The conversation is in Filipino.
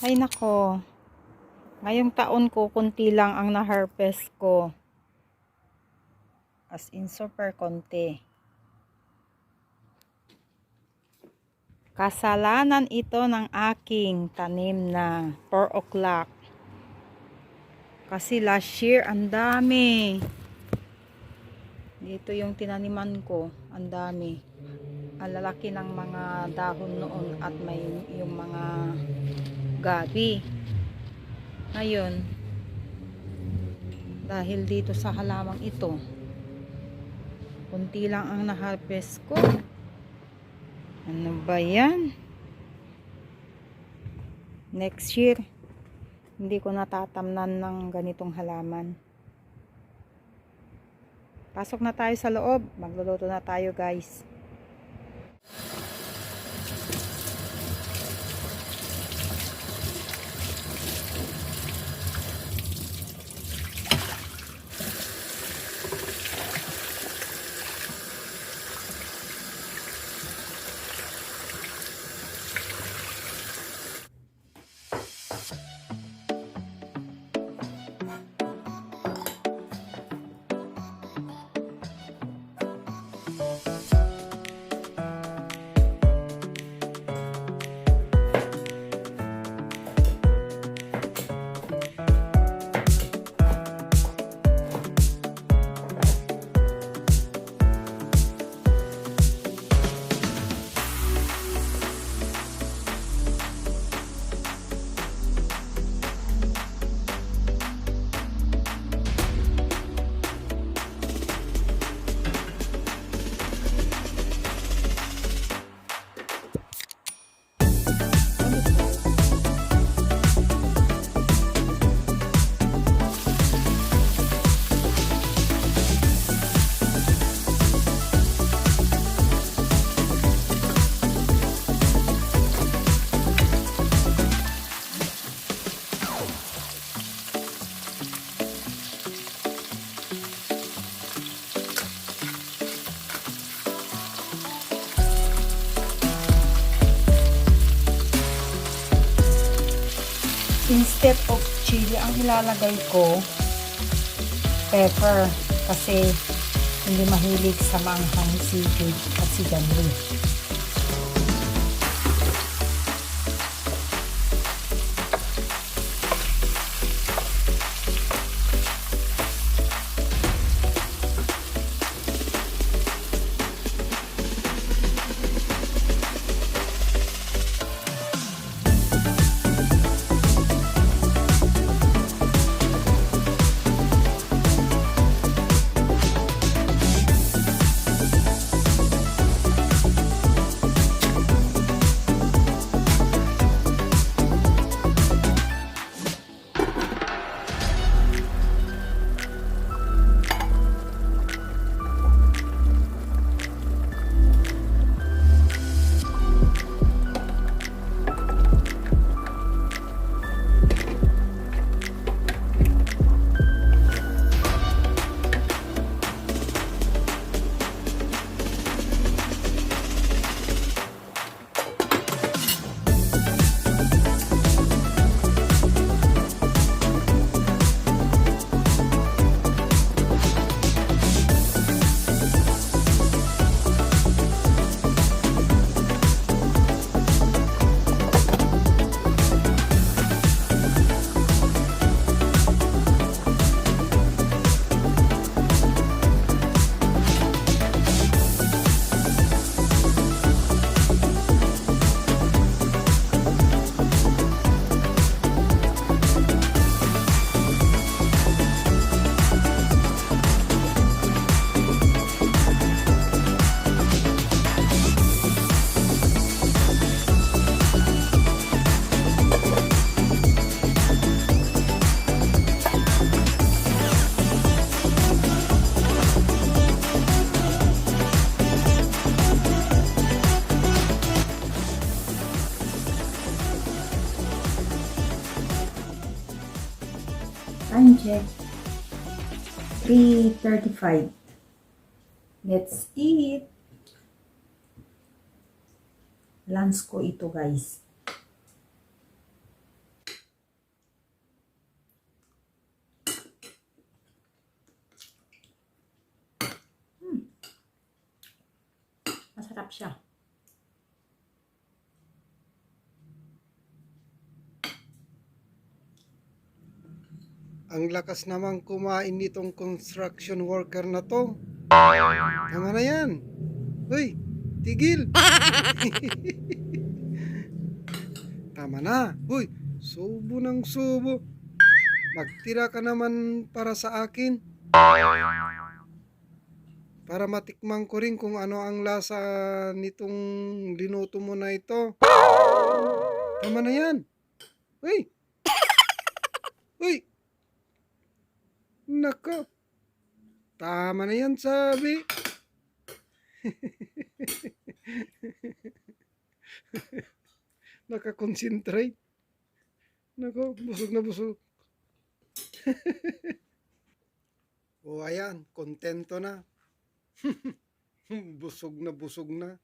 Ay nako, ngayong taon ko kunti lang ang na-harvest ko. As in super konti. Kasalanan ito ng aking tanim na 4 o'clock. Kasi last year ang dami. Dito yung tinaniman ko, ang dami. Ang lalaki ng mga dahon noon at may yung mga gabi. Ngayon, dahil dito sa halamang ito, kunti lang ang na-harvest ko. Ano ba yan? Next year, hindi ko natatamnan ng ganitong halaman. Pasok na tayo sa loob. Magluluto na tayo, guys. Instead of chili, ang ilalagay ko pepper kasi hindi mahilig sa manghang si Jude at si Danny. Time check. 3:35. Let's eat. Lunch ko ito, guys. Masarap siya. Ang lakas namang kumain nitong construction worker na to. Tama na yan. Uy, tigil. Tama na. Uy, subo ng subo. Magtira ka naman para sa akin. Para matikman ko rin kung ano ang lasa nitong linuto mo na ito. Tama na yan. Uy, uy. Nako. Tama na yan, sabi. Nakakonsentrate. Nako, busog na busog. O ayan, kontento na. Busog na busog na.